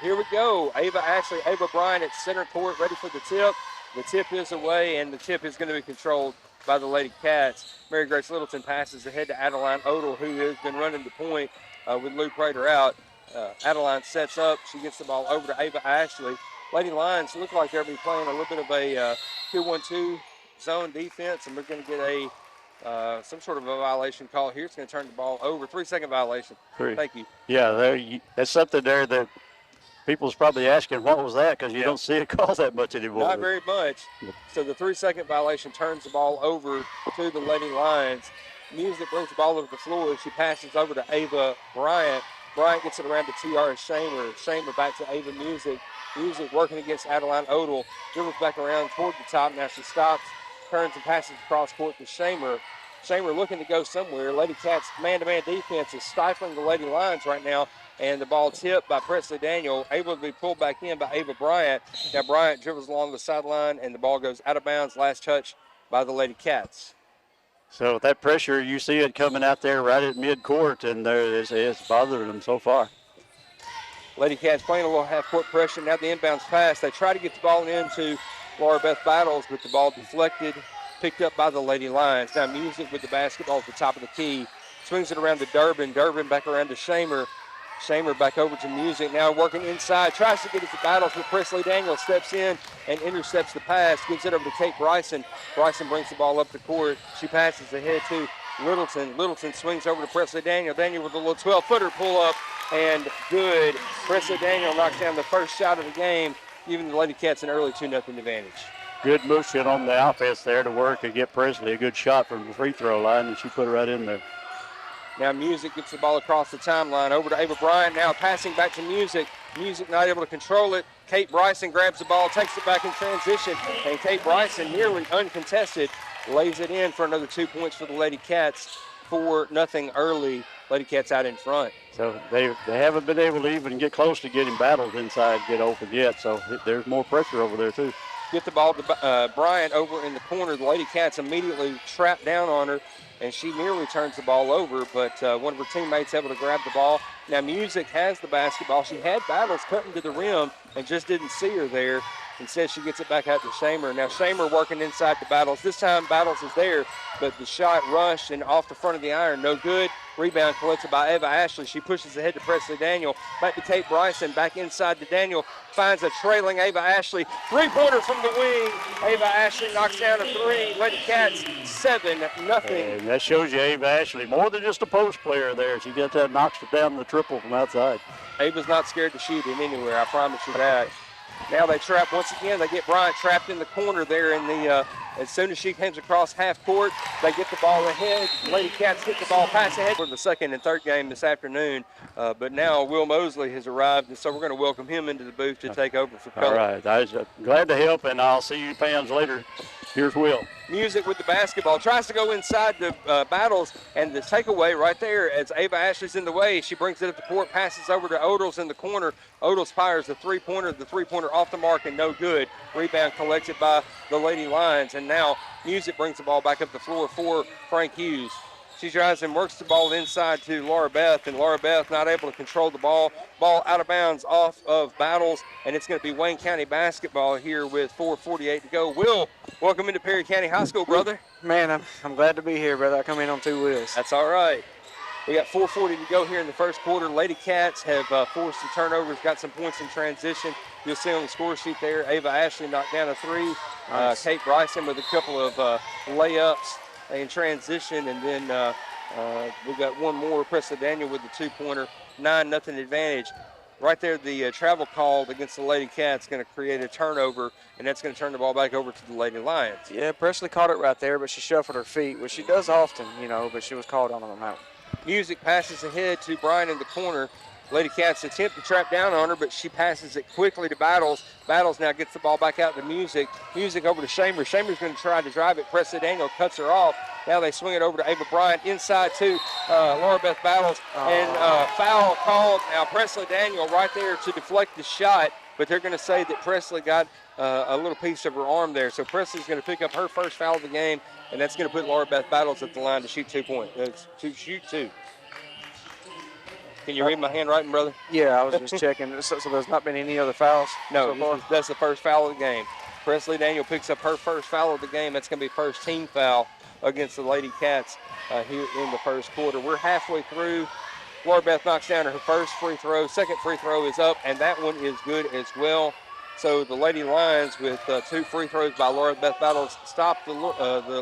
here we go. Ava Bryant at center court, ready for the tip. The tip is away, and the tip is going to be controlled by the Lady Cats. Mary Grace Littleton passes ahead to Adeline Odell, who has been running the point with Lou Prater out. Adeline sets up. She gets the ball over to Ava Ashley. Lady Lions look like they'll be playing a little bit of a 2-1-2 zone defense, and we're going to get some sort of a violation call here. It's going to turn the ball over. 3-second violation. Thank you. Yeah, that's something there that people's probably asking, what was that? Because you don't see it called that much anymore. Not very much. So the 3-second violation turns the ball over to the Lady Lions. Music brings the ball over the floor. She passes over to Ava Bryant. Bryant gets it around to T.R. Shamer. Shamer back to Ava Music. Music working against Adeline Odell. Dribbles back around toward the top. Now she stops, turns and passes across court to Shamer. Shamer looking to go somewhere. Lady Cats man-to-man defense is stifling the Lady Lions right now. And the ball tipped by Presley Daniel, able to be pulled back in by Ava Bryant. Now Bryant dribbles along the sideline, and the ball goes out of bounds. Last touch by the Lady Cats. So with that pressure, you see it coming out there right at midcourt, and it's bothering them so far. Lady Cats playing a little half-court pressure. Now the inbounds pass. They try to get the ball into Laura Beth Battles, but the ball deflected, picked up by the Lady Lions. Now Music with the basketball at the top of the key. Swings it around to Durbin. Durbin back around to Shamer. Shamer back over to Music, now working inside, tries to get it to Battles, but Presley Daniel steps in and intercepts the pass, gives it over to Kate Bryson. Bryson brings the ball up the court. She passes ahead to Littleton. Littleton swings over to Presley Daniel. Daniel with a little 12-footer pull-up, and good. Presley Daniel knocks down the first shot of the game, giving the Lady Cats an early 2-0 advantage. Good motion on the offense there to work and get Presley a good shot from the free throw line, and she put it right in there. Now Music gets the ball across the timeline over to Ava Bryant. Now passing back to Music. Music not able to control it. Kate Bryson grabs the ball, takes it back in transition, and Kate Bryson, nearly uncontested, lays it in for another 2 points for the Lady Cats. 4-0 early. Lady Cats out in front. So they haven't been able to even get close to getting Battles inside, get open yet. So there's more pressure over there too. Get the ball to Bryant over in the corner. The Lady Cats immediately trap down on her, and she nearly turns the ball over, but one of her teammates able to grab the ball. Now Music has the basketball. She had Battles cutting to the rim and just didn't see her there. Instead, she gets it back out to Shamer. Now Shamer working inside the Battles. This time Battles is there, but the shot rushed and off the front of the iron, no good. Rebound collected by Ava Ashley. She pushes ahead to Presley Daniel. Back to Kate Bryson. Back inside to Daniel. Finds a trailing Ava Ashley. Three-pointer from the wing. Ava Ashley knocks down a three. Lady Cats 7-0. And that shows you Ava Ashley, more than just a post player there. She gets that, knocks it down the triple from outside. Ava's not scared to shoot it anywhere, I promise you that. Now they trap once again. They get Bryant trapped in the corner there in the as soon as she comes across half court, they get the ball ahead. Lady Cats get the ball pass ahead for the second and third game this afternoon. But now Will Mosley has arrived, and so we're going to welcome him into the booth to take over for color. All right. I was glad to help, and I'll see you fans later. Here's Will. Music with the basketball. Tries to go inside the Battles, and the takeaway right there as Ava Ashley's in the way. She brings it up the court, passes over to Odels in the corner. Odels fires the three-pointer. The three-pointer off the mark and no good. Rebound collected by the Lady Lions, and now Music brings the ball back up the floor for Frank Hughes. She drives and works the ball inside to Laura Beth, and Laura Beth not able to control the ball. Ball out of bounds off of Battles, and it's going to be Wayne County basketball here with 4:48 to go. Will, welcome into Perry County High School, brother. Man, I'm glad to be here, brother. I come in on two wheels. That's all right. We got 4:40 to go here in the first quarter. Lady Cats have forced the turnovers, got some points in transition. You'll see on the score sheet there, Ava Ashley knocked down a three. Nice. Kate Bryson with a couple of layups in transition, and then we got one more. Presley Daniel with the two-pointer, 9-0 advantage. Right there, the travel call against the Lady Cats going to create a turnover, and that's going to turn the ball back over to the Lady Lions. Yeah, Presley caught it right there, but she shuffled her feet, which she does often, but she was called on them out. Music passes ahead to Brian in the corner. Lady Cats attempt to trap down on her, but she passes it quickly to Battles. Battles now gets the ball back out to Music. Music over to Shamer. Shamer's going to try to drive it. Presley Daniel cuts her off. Now they swing it over to Ava Bryant inside to Laura Beth Battles. And foul called. Now Presley Daniel right there to deflect the shot, but they're going to say that Presley got a little piece of her arm there. So Presley's going to pick up her first foul of the game, and that's going to put Laura Beth Battles at the line to shoot 2 points. To shoot two. Can you read my handwriting, brother? Yeah, I was just checking. So there's not been any other fouls No, so far? that's the first foul of the game. Presley Daniel picks up her first foul of the game. That's going to be first team foul against the Lady Cats here in the first quarter. We're halfway through. Laura Beth knocks down her first free throw. Second free throw is up, and that one is good as well. So the Lady Lions, with 2 free throws by Laura Beth Battles, stop the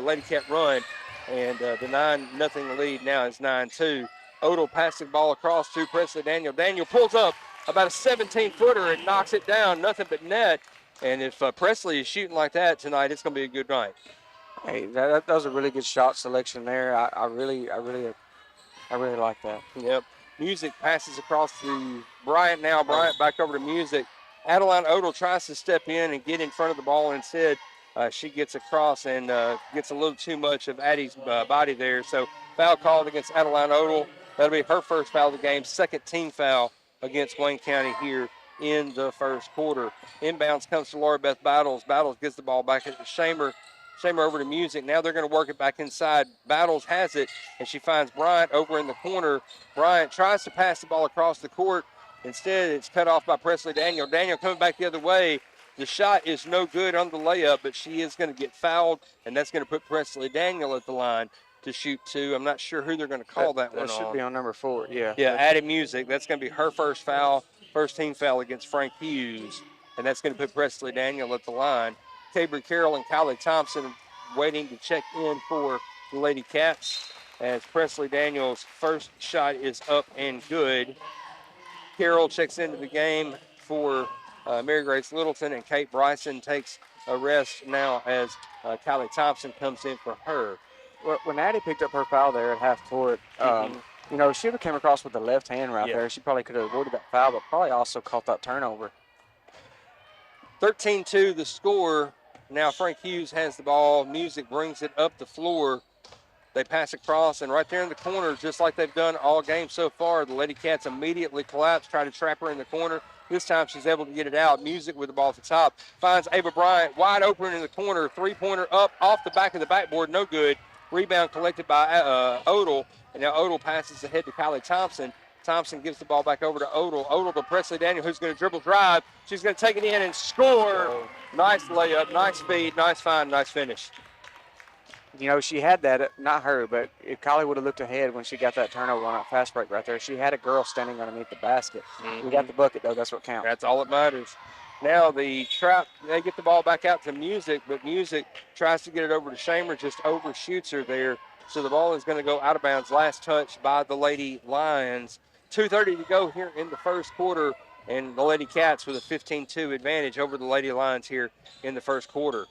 Lady Cat run, and the 9-0 lead now is 9-2. Odell passes the ball across to Presley Daniel. Daniel pulls up about a 17-footer and knocks it down, nothing but net. And if Presley is shooting like that tonight, it's going to be a good night. Hey, that was a really good shot selection there. I really like that. Yep. Music passes across to Bryant now. Bryant back over to Music. Adeline Odell tries to step in and get in front of the ball. Instead, she gets across and gets a little too much of Addie's body there. So foul called against Adeline Odell. That'll be her first foul of the game. Second team foul against Wayne County here in the first quarter. Inbounds comes to Laura Beth Battles. Battles gets the ball back at Shamer. Shamer over to Music. Now they're going to work it back inside. Battles has it, and she finds Bryant over in the corner. Bryant tries to pass the ball across the court. Instead, it's cut off by Presley Daniel. Daniel coming back the other way. The shot is no good on the layup, but she is going to get fouled, and that's going to put Presley Daniel at the line to shoot 2. I'm not sure who they're going to call that one on. That should be on number 4, yeah. Yeah, Addie Music. That's going to be her first foul, first team foul against Frank Hughes, and that's going to put Presley Daniel at the line. Cabry Carroll and Kylie Thompson waiting to check in for the Lady Cats as Presley Daniel's first shot is up and good. Carroll checks into the game for Mary Grace Littleton, and Kate Bryson takes a rest now as Kylie Thompson comes in for her. Well, when Addie picked up her foul there at half court, you know, she would have came across with the left hand right there. She probably could have avoided that foul, but probably also caught that turnover. 13-2 the score. Now Frank Hughes has the ball. Music brings it up the floor. They pass across, and right there in the corner, just like they've done all game so far, the Lady Cats immediately collapse, try to trap her in the corner. This time she's able to get it out. Music with the ball at the top. Finds Ava Bryant wide open in the corner. Three-pointer up off the back of the backboard. No good. Rebound collected by Odell. And now Odell passes ahead to Kylie Thompson. Thompson gives the ball back over to Odell. Odell to Presley Daniel, who's going to dribble drive. She's going to take it in and score. Nice layup, nice speed, nice find, nice finish. You know, she had that, not her, but if Kylie would have looked ahead when she got that turnover on that fast break right there, she had a girl standing underneath the basket. We got the bucket, though. That's what counts. That's all that matters. Now the trap, they get the ball back out to Music, but Music tries to get it over to Shamer, just overshoots her there. So the ball is going to go out of bounds. Last touch by the Lady Lions. 2:30 to go here in the first quarter, and the Lady Cats with a 15-2 advantage over the Lady Lions here in the first quarter.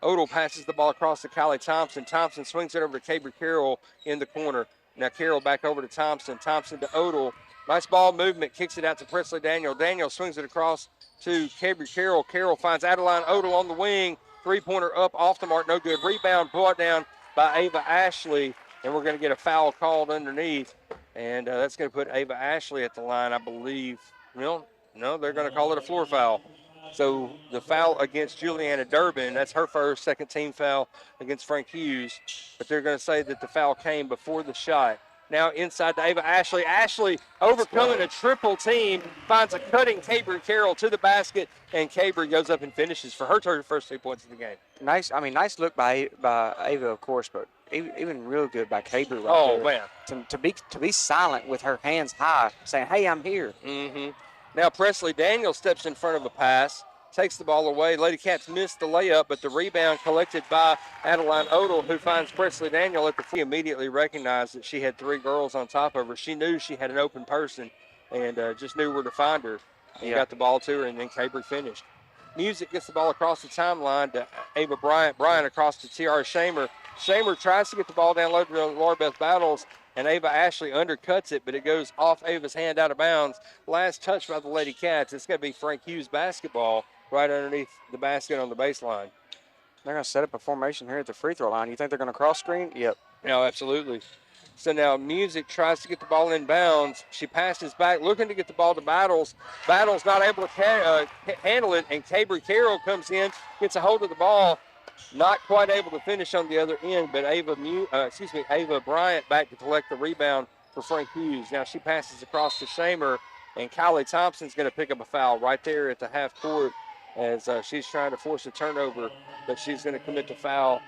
Odell passes the ball across to Kylie Thompson. Thompson swings it over to Cabry Carroll in the corner. Now Carroll back over to Thompson. Thompson to Odell. Nice ball movement. Kicks it out to Presley Daniel. Daniel swings it across to Cabry Carroll. Carroll finds Adeline Odell on the wing. Three-pointer up off the mark. No good. Rebound brought down by Ava Ashley. And we're going to get a foul called underneath. And that's going to put Ava Ashley at the line, I believe. No, they're going to call it a floor foul. So the foul against Juliana Durbin, that's her first, second team foul against Frank Hughes. But they're going to say that the foul came before the shot. Now inside to Ava Ashley. Ashley overcoming a triple team, finds a cutting Cabry Carroll to the basket, and Cabry goes up and finishes for her first 2 points of the game. Nice look by Ava, of course, but even real good by Cabry right there. Oh, man. To be silent with her hands high, saying, hey, I'm here. Mm-hmm. Now Presley Daniel steps in front of a pass, takes the ball away. Lady Cats missed the layup, but the rebound collected by Adeline Odell, who finds Presley Daniel at the free. Immediately recognized that she had 3 girls on top of her. She knew she had an open person and just knew where to find her. And got the ball to her, and then Cabry finished. Music gets the ball across the timeline to Ava Bryant. Bryant across to T.R. Shamer. Shamer tries to get the ball down low to Laura Beth Battles, and Ava Ashley undercuts it, but it goes off Ava's hand out of bounds. Last touch by the Lady Cats. It's going to be Frank Hughes basketball right underneath the basket on the baseline. They're going to set up a formation here at the free throw line. You think they're going to cross screen? Yep. No, absolutely. So now Music tries to get the ball in bounds. She passes back, looking to get the ball to Battles. Battles not able to handle it, and Cabry Carroll comes in, gets a hold of the ball. Not quite able to finish on the other end, but Ava Bryant back to collect the rebound for Frank Hughes. Now she passes across to Shamer, and Kylie Thompson's going to pick up a foul right there at the half court as she's trying to force a turnover, but she's going to commit the foul.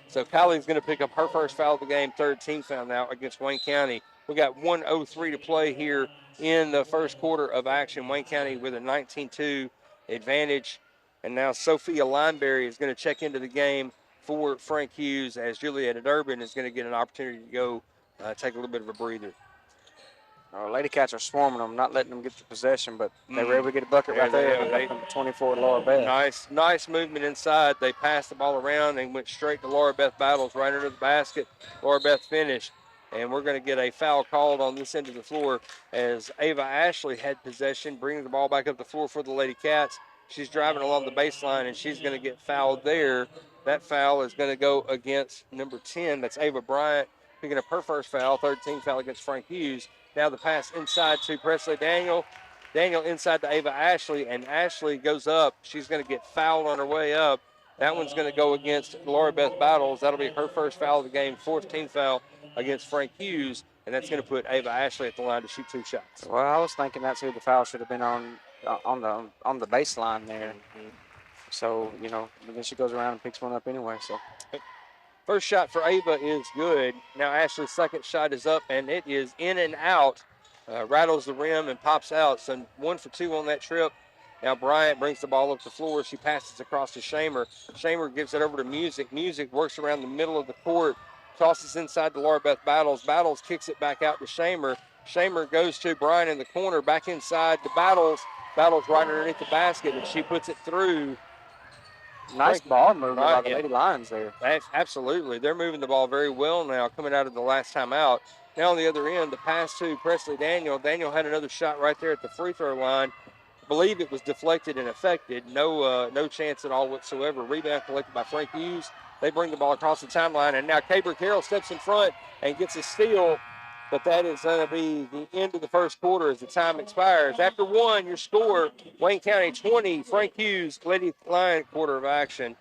So Kylie's going to pick up her first foul of the game, third team foul now against Wayne County. We got 1:03 to play here in the first quarter of action. Wayne County with a 19-2 advantage. And now Sophia Lineberry is going to check into the game for Frank Hughes as Julietta Durbin is going to get an opportunity to go take a little bit of a breather. Lady Cats are swarming them, not letting them get the possession, but they were able to get a bucket right there. They got them 24 to Laura Beth. Nice movement inside. They passed the ball around and went straight to Laura Beth Battles right under the basket. Laura Beth finished, and we're going to get a foul called on this end of the floor as Ava Ashley had possession, bringing the ball back up the floor for the Lady Cats. She's driving along the baseline, and she's going to get fouled there. That foul is going to go against number 10. That's Ava Bryant, picking up her first foul, 13th foul against Frank Hughes. Now the pass inside to Presley Daniel. Daniel inside to Ava Ashley, and Ashley goes up. She's going to get fouled on her way up. That one's going to go against Laura Beth Battles. That'll be her first foul of the game, 14th foul against Frank Hughes, and that's going to put Ava Ashley at the line to shoot 2 shots. Well, I was thinking that's who the foul should have been on the baseline there. Mm-hmm. So, but then she goes around and picks one up anyway. So. First shot for Ava is good. Now Ashley's second shot is up, and it is in and out. Rattles the rim and pops out. So 1 for 2 on that trip. Now Bryant brings the ball up the floor. She passes across to Shamer. Shamer gives it over to Music. Music works around the middle of the court, tosses inside to Laura Beth Battles. Battles kicks it back out to Shamer. Shamer goes to Bryant in the corner, back inside to Battles. Battles right underneath the basket, and she puts it through. Nice ball movement by the Lady Lions there. Absolutely. They're moving the ball very well now, coming out of the last time out. Now on the other end, the pass to Presley Daniel. Daniel had another shot right there at the free throw line. I believe it was deflected and affected. No chance at all whatsoever. Rebound collected by Frank Hughes. They bring the ball across the timeline, and now Caber Carroll steps in front and gets a steal. But that is going to be the end of the first quarter as the time expires. After 1, your score, Wayne County 20, Frank Hughes, Lady Lion quarter of action.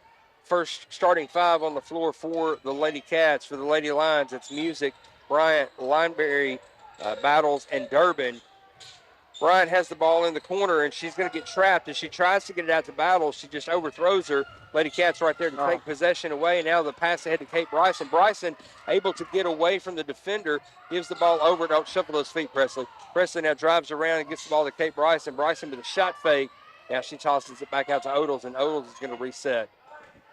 First starting 5 on the floor for the Lady Cats. For the Lady Lions, it's Music, Bryant, Lineberry, Battles, and Durbin. Bryant has the ball in the corner, and she's going to get trapped. As she tries to get it out to Battles, she just overthrows her. Lady Cats right there to take possession away. Now the pass ahead to Kate Bryson. Bryson able to get away from the defender, gives the ball over. Don't shuffle those feet, Presley. Presley now drives around and gets the ball to Kate Bryson. Bryson with a shot fake. Now she tosses it back out to Odles, and Odles is going to reset.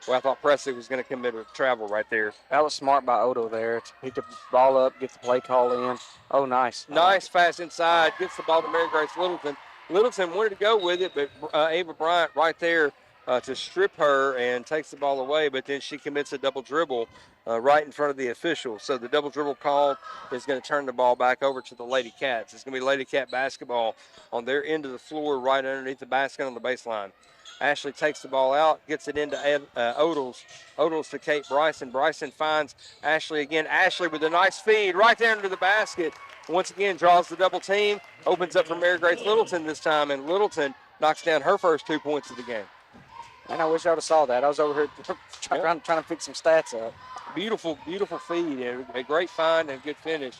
Well, I thought Presley was going to commit a travel right there. That was smart by Odo there to pick the ball up, get the play call in. Oh, nice. Nice pass inside. Gets the ball to Mary Grace Littleton. Littleton wanted to go with it, but Ava Bryant right there to strip her and takes the ball away, but then she commits a double dribble right in front of the official. So the double dribble call is going to turn the ball back over to the Lady Cats. It's going to be Lady Cat basketball on their end of the floor right underneath the basket on the baseline. Ashley takes the ball out, gets it into Odles. Odles to Kate Bryson. Bryson finds Ashley again. Ashley with a nice feed right there into the basket. Once again, draws the double team. Opens up for Mary Grace Littleton this time, and Littleton knocks down her first 2 points of the game. And I wish I would have saw that. I was over here trying to pick some stats up. Beautiful, beautiful feed. A great find and good finish.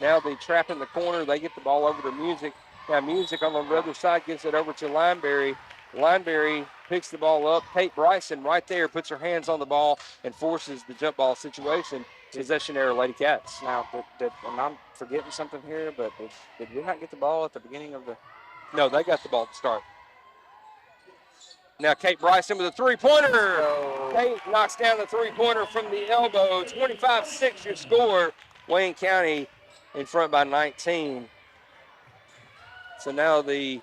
Now they trap in the corner. They get the ball over to Music. Now Music on the other side gives it over to Lineberry. Lineberry picks the ball up. Kate Bryson right there puts her hands on the ball and forces the jump ball situation. Possession error, Lady Cats. Now, and I'm forgetting something here, but did we not get the ball at the beginning of the... No, they got the ball to start. Now Kate Bryson with a three-pointer. Kate knocks down the three-pointer from the elbow. 25-6 your score. Wayne County in front by 19. So now the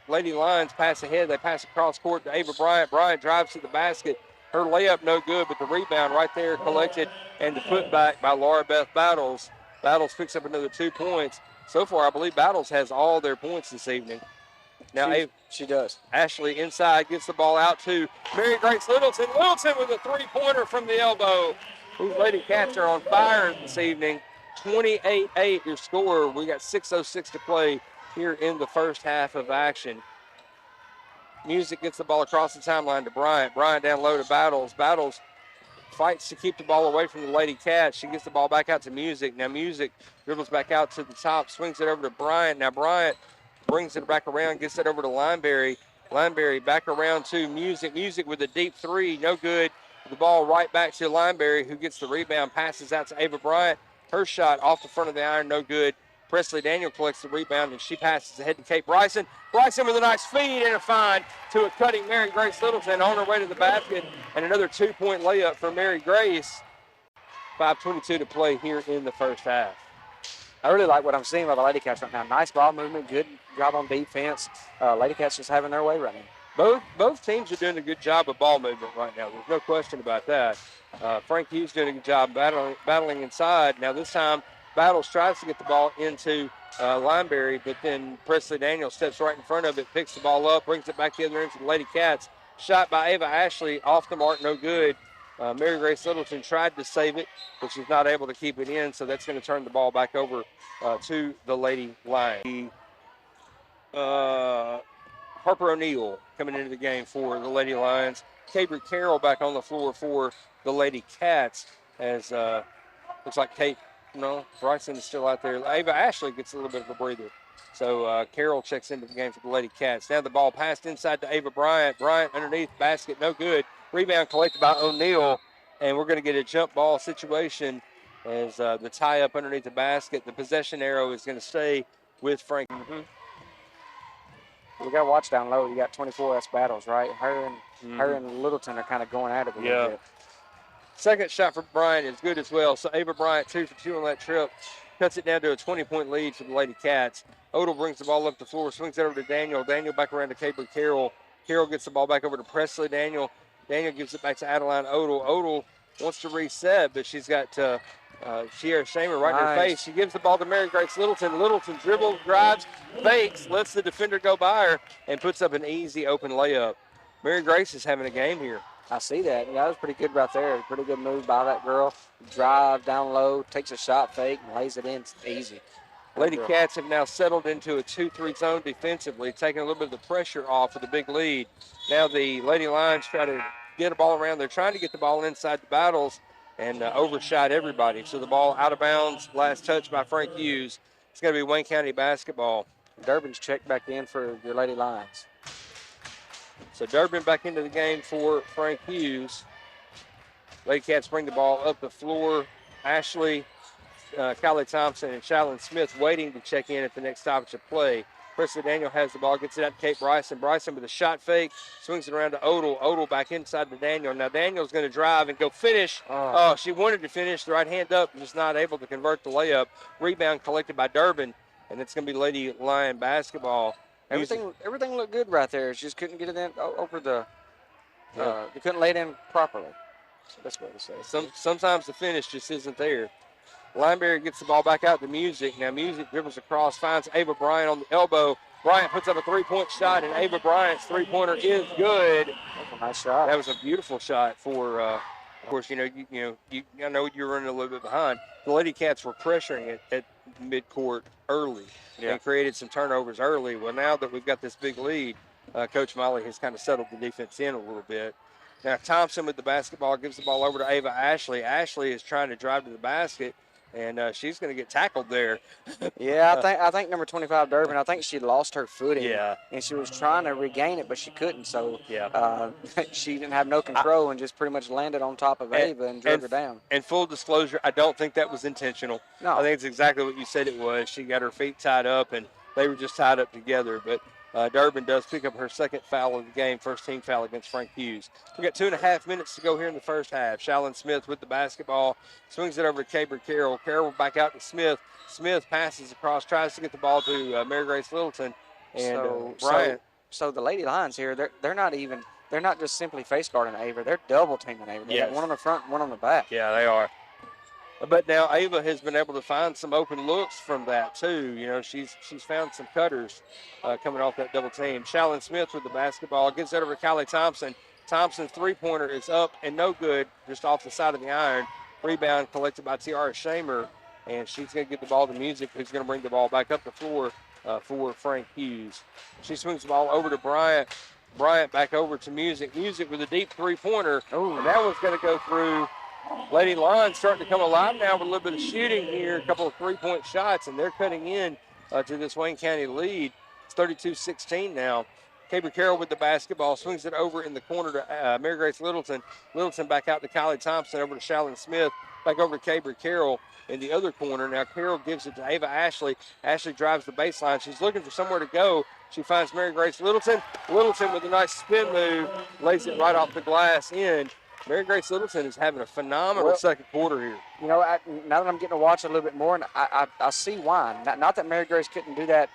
Lady Lions pass ahead. They pass across court to Ava Bryant. Bryant drives to the basket. Her layup no good, but the rebound right there collected and the putback by Laura Beth Battles. Battles picks up another 2 points. So far, I believe Battles has all their points this evening. Now she does. Ashley inside gets the ball out to Mary Grace Littleton. Littleton with a three-pointer from the elbow. These Lady Cats are on fire this evening. 28-8 your score. We got 6:06 to play here in the first half of action. Music gets the ball across the timeline to Bryant. Bryant down low to Battles. Battles fights to keep the ball away from the Lady Cats. She gets the ball back out to Music. Now Music dribbles back out to the top, swings it over to Bryant. Now Bryant brings it back around, gets it over to Lineberry. Lineberry back around to Music. Music with a deep three, no good. The ball right back to Lineberry, who gets the rebound, passes out to Ava Bryant. Her shot off the front of the iron, no good. Presley Daniel collects the rebound, and she passes ahead to Kate Bryson. Bryson with a nice feed and a find to a cutting Mary Grace Littleton on her way to the basket, and another 2-point layup for Mary Grace. 5:22 to play here in the first half. I really like what I'm seeing by the Lady Cats right now. Nice ball movement, good job on defense. Lady Cats just having their way right now. Both teams are doing a good job of ball movement right now. There's no question about that. Frank Hughes doing a good job battling inside. Now this time, Battles tries to get the ball into Lineberry, but then Presley Daniel steps right in front of it, picks the ball up, brings it back the other end to the Lady Cats. Shot by Ava Ashley, off the mark, no good. Mary Grace Littleton tried to save it, but she's not able to keep it in, so that's going to turn the ball back over to the Lady Lions. Harper O'Neill coming into the game for the Lady Lions. Cabry Carroll back on the floor for the Lady Cats, as looks like Bryson is still out there. Ava Ashley gets a little bit of a breather. So Carroll checks into the game for the Lady Cats. Now the ball passed inside to Ava Bryant. Bryant underneath, basket, no good. Rebound collected by O'Neill, and we're going to get a jump ball situation as the tie-up underneath the basket. The possession arrow is going to stay with Frank. We got to watch down low. You got 24, that's Battles, right? Her and Littleton are kind of going at it a little bit. Second shot for Bryant is good as well. So Ava Bryant 2 for 2 on that trip. Cuts it down to a 20-point lead for the Lady Cats. Odell brings the ball up the floor, swings it over to Daniel. Daniel back around to Cabry Carroll. Carroll gets the ball back over to Presley Daniel. Daniel gives it back to Adeline Odell. Odell wants to reset, but she's got Sierra Shamer right in her face. She gives the ball to Mary Grace Littleton. Littleton dribbles, drives, fakes, lets the defender go by her, and puts up an easy open layup. Mary Grace is having a game here. I see that. Yeah, that was pretty good right there. Pretty good move by that girl. Drive down low, takes a shot fake, and lays it in. It's easy. Lady Cats have now settled into a 2-3 zone defensively, taking a little bit of the pressure off of the big lead. Now the Lady Lions try to get a ball around. They're trying to get the ball inside the Battles and overshot everybody. So the ball out of bounds, last touch by Frank Hughes. It's going to be Wayne County basketball. Durbin's checked back in for your Lady Lions. So Durbin back into the game for Frank Hughes. Lady Cats bring the ball up the floor. Ashley, Kylie Thompson, and Shalyn Smith waiting to check in at the next stoppage of play. Presley Daniel has the ball, gets it out to Kate Bryson. Bryson with a shot fake, swings it around to Odell. Odell back inside to Daniel. Now Daniel's going to drive and go finish. She wanted to finish, the right hand up, just not able to convert the layup. Rebound collected by Durbin, and it's going to be Lady Lion basketball. Everything looked good right there. She just couldn't get it in over the. They couldn't lay it in properly. That's what I say. Sometimes the finish just isn't there. Lineberry gets the ball back out to Music. Now Music dribbles across, finds Ava Bryant on the elbow. Bryant puts up a three-point shot, and Ava Bryant's three-pointer is good. That's a nice shot. That was a beautiful shot for. Of course, I know you're running a little bit behind. The Lady Cats were pressuring it at midcourt early and created some turnovers early. Well, now that we've got this big lead, Coach Molly has kind of settled the defense in a little bit. Now Thompson with the basketball gives the ball over to Ava Ashley. Ashley is trying to drive to the basket, and she's going to get tackled there. I think number 25, Durbin, I think she lost her footing. Yeah. And she was trying to regain it, but she couldn't. So she didn't have no control and just pretty much landed on top of Ava and drug her down. And full disclosure, I don't think that was intentional. No. I think it's exactly what you said it was. She got her feet tied up, and they were just tied up together. But Durbin does pick up her second foul of the game, first team foul against Frank Hughes. We got 2.5 minutes to go here in the first half. Shalyn Smith with the basketball, swings it over to Cabry Carroll. Carroll back out to Smith. Smith passes across, tries to get the ball to Mary Grace Littleton and Bryant. So the Lady Lions here, they're not just simply face guarding Ava. They're double teaming Ava. They got one on the front, one on the back. Yeah, they are. But now Ava has been able to find some open looks from that too. You know, she's found some cutters coming off that double team. Shalyn Smith with the basketball gets it over to Kylie Thompson. Thompson's three-pointer is up and no good, just off the side of the iron. Rebound collected by Tiara Shamer, and she's going to get the ball to Music, who's going to bring the ball back up the floor for Frank Hughes. She swings the ball over to Bryant. Bryant back over to Music. Music with a deep three-pointer, and that one's going to go through Lady Lions starting to come alive now with a little bit of shooting here, a couple of three-point shots, and they're cutting in to this Wayne County lead. It's 32-16 now. Caber Carroll with the basketball, swings it over in the corner to Mary Grace Littleton. Littleton back out to Kylie Thompson, over to Shallon Smith, back over to Caber Carroll in the other corner. Now Carroll gives it to Ava Ashley. Ashley drives the baseline. She's looking for somewhere to go. She finds Mary Grace Littleton. Littleton with a nice spin move, lays it right off the glass in. Mary Grace Littleton is having a phenomenal second quarter here. You know, now that I'm getting to watch a little bit more, and I see why. Not that Mary Grace couldn't do that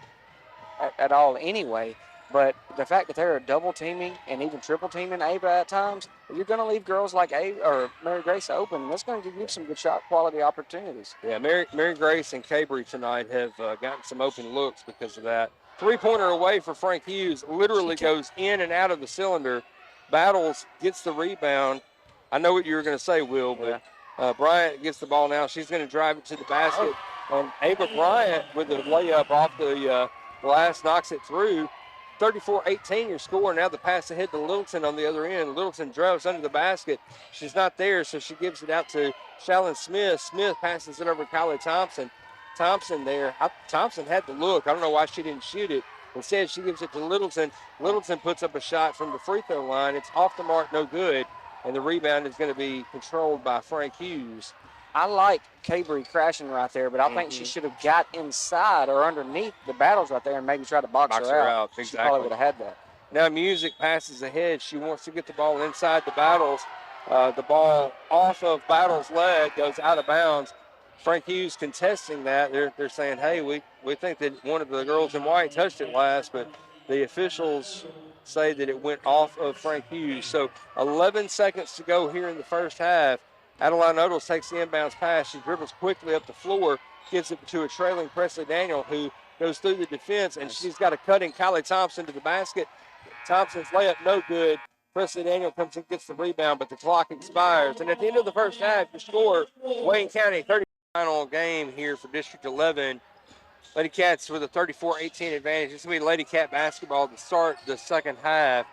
at all anyway, but the fact that they're double teaming and even triple teaming Ava at times, you're going to leave girls like Ava or Mary Grace open. That's going to give you some good shot quality opportunities. Yeah, Mary Grace and Cabre tonight have gotten some open looks because of that. Three-pointer away for Frank Hughes. Literally goes in and out of the cylinder. Battles, gets the rebound. I know what you were going to say, Will, but Bryant gets the ball now. She's going to drive it to the basket. And Ava Bryant with the layup off the glass knocks it through. 34-18 your score. Now the pass ahead to Littleton on the other end. Littleton drives under the basket. She's not there, so she gives it out to Shallon Smith. Smith passes it over to Kylie Thompson. Thompson there. Thompson had the look. I don't know why she didn't shoot it. Instead, she gives it to Littleton. Littleton puts up a shot from the free throw line. It's off the mark, no good. And the rebound is going to be controlled by Frank Hughes. I like Cabre crashing right there, but I think she should have got inside or underneath the Battles right there and maybe tried to box her out. Exactly. She probably would have had that. Now Music passes ahead. She wants to get the ball inside the Battles. The ball off of Battles' leg goes out of bounds. Frank Hughes contesting that. They're saying, hey, we think that one of the girls in white touched it last, but the officials say that it went off of Frank Hughes. So 11 seconds to go here in the first half. Adeline Odles takes the inbounds pass. She dribbles quickly up the floor, gives it to a trailing Presley Daniel, who goes through the defense, and she's got a cutting Kylie Thompson to the basket. Thompson's layup no good. Presley Daniel comes and gets the rebound, but the clock expires. And at the end of the first half, the score, Wayne County 30 final game here for District 11. Lady Cats with a 34-18 advantage. It's going to be Lady Cat basketball to start the second half.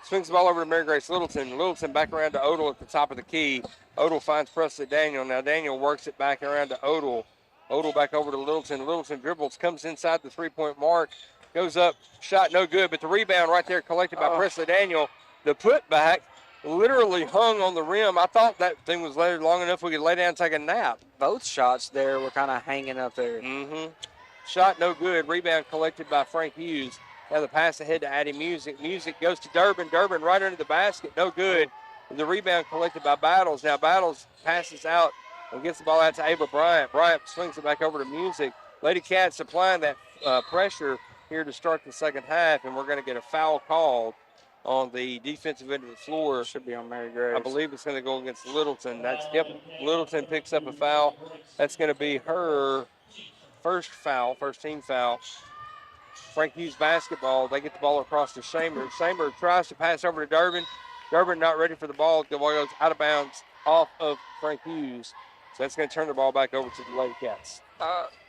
Swings the ball over to Mary Grace Littleton. Littleton back around to Odell at the top of the key. Odell finds Presley Daniel. Now Daniel works it back around to Odell. Odell back over to Littleton. Littleton dribbles, comes inside the three-point mark, goes up, shot no good, but the rebound right there collected by Presley Daniel. The putback literally hung on the rim. I thought that thing was laid long enough we could lay down and take a nap. Both shots there were kind of hanging up there. Shot no good. Rebound collected by Frank Hughes. Now the pass ahead to Addie Music. Music goes to Durbin. Durbin right under the basket. No good. The rebound collected by Battles. Now Battles passes out and gets the ball out to Ava Bryant. Bryant swings it back over to Music. Lady Cats supplying that pressure here to start the second half, and we're going to get a foul called on the defensive end of the floor. Should be on Mary Grace. I believe it's going to go against Littleton. Littleton picks up a foul. That's going to be her first team foul. Frank Hughes basketball. They get the ball across to Shamer. Shamer tries to pass over to Durbin. Durbin not ready for the ball. The ball goes out of bounds off of Frank Hughes. So that's going to turn the ball back over to the Lady Cats.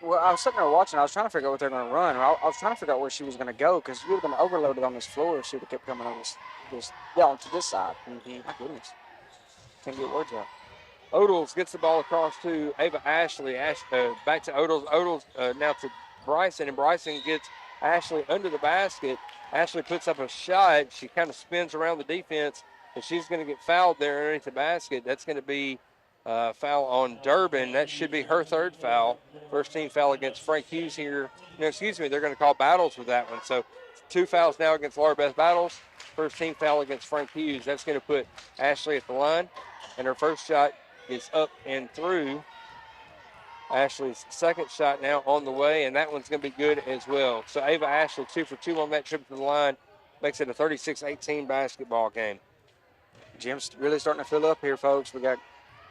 Well, I was sitting there watching. I was trying to figure out what they're going to run. I was trying to figure out where she was going to go because we would have been overloaded on this floor if she would have kept coming on onto this side. My goodness. Can't get words out. Odles gets the ball across to Ava Ashley. Back to Odles. Odles now to Bryson, and Bryson gets Ashley under the basket. Ashley puts up a shot. She kind of spins around the defense, and she's going to get fouled there underneath the basket. That's going to be foul on Durbin. That should be her third foul. First team foul against Frank Hughes here. No, excuse me, they're going to call Battles with that one. So 2 fouls now against Laura Beth Battles. First team foul against Frank Hughes. That's going to put Ashley at the line, and her first shot is up and through. Ashley's second shot now on the way, and that one's going to be good as well. So Ava Ashley 2 for 2 on that trip to the line. Makes it a 36-18 basketball game. Gym's really starting to fill up here, folks. We got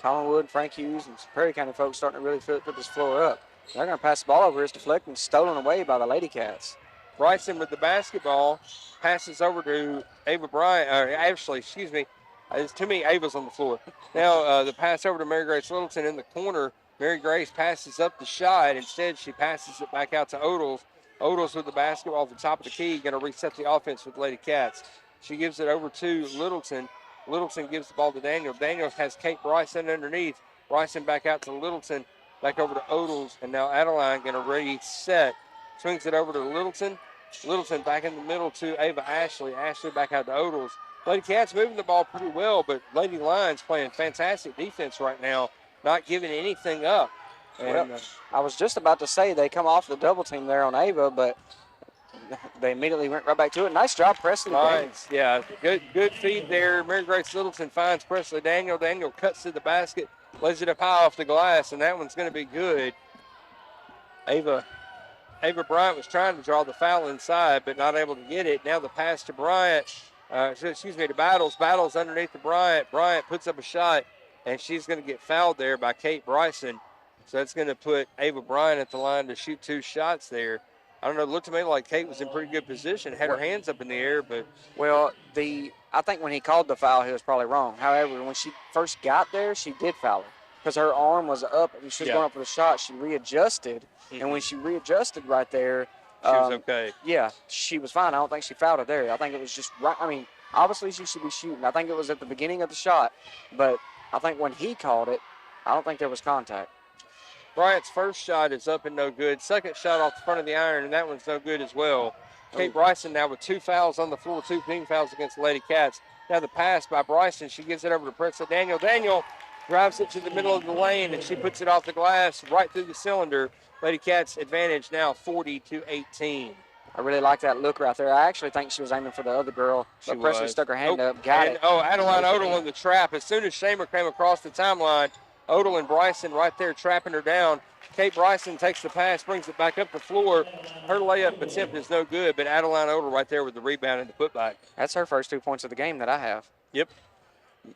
Collinwood, Frank Hughes, and Prairie County folks starting to really put this floor up. They're going to pass the ball over. It's deflected, stolen away by the Lady Cats. Bryson with the basketball passes over to Ava Bryant, or Ashley, excuse me. There's too many Avas on the floor. Now the pass over to Mary Grace Littleton in the corner. Mary Grace passes up the shot. Instead, she passes it back out to Odles. Odles with the basketball at the top of the key, going to reset the offense with Lady Cats. She gives it over to Littleton. Littleton gives the ball to Daniel. Daniel has Kate Bryson underneath. Bryson back out to Littleton, back over to Odles, and now Adeline going to reset. Swings it over to Littleton. Littleton back in the middle to Ava Ashley. Ashley back out to Odles. Lady Cats moving the ball pretty well, but Lady Lions playing fantastic defense right now, not giving anything up. And Well, I was just about to say they come off the double team there on Ava, but they immediately went right back to it. Nice job, Presley Daniels. nice, yeah, good feed there. Mary Grace Littleton finds Presley Daniel. Daniel cuts to the basket, lays it up high off the glass, and that one's going to be good. Ava Bryant was trying to draw the foul inside, but not able to get it. Now the pass to Bryant, to Battles. Battles underneath to Bryant. Bryant puts up a shot, and she's going to get fouled there by Kate Bryson. So that's going to put Ava Bryant at the line to shoot 2 shots there. I don't know, it looked to me like Kate was in pretty good position, had her hands up in the air, but. Well, I think when he called the foul, he was probably wrong. However, when she first got there, she did foul her because her arm was up and she was going up for the shot. She readjusted, and when she readjusted right there, she was okay. Yeah, she was fine. I don't think she fouled her there. I think it was just right. I mean, obviously she should be shooting. I think it was at the beginning of the shot, but I think when he called it, I don't think there was contact. Bryant's first shot is up and no good. Second shot off the front of the iron, and that one's no good as well. Kate Bryson now with 2 fouls on the floor, 2 team fouls against the Lady Cats. Now the pass by Bryson. She gives it over to Presley Daniel. Daniel drives it to the middle of the lane, and she puts it off the glass right through the cylinder. Lady Cats advantage now 40-18. I really like that look right there. I actually think she was aiming for the other girl, but Presley stuck her hand up, got it. Oh, Adeline Odell in the trap. As soon as Shamer came across the timeline, Odell and Bryson right there trapping her down. Kate Bryson takes the pass, brings it back up the floor. Her layup attempt is no good, but Adeline Odell right there with the rebound and the putback. That's her first 2 points of the game that I have. Yep.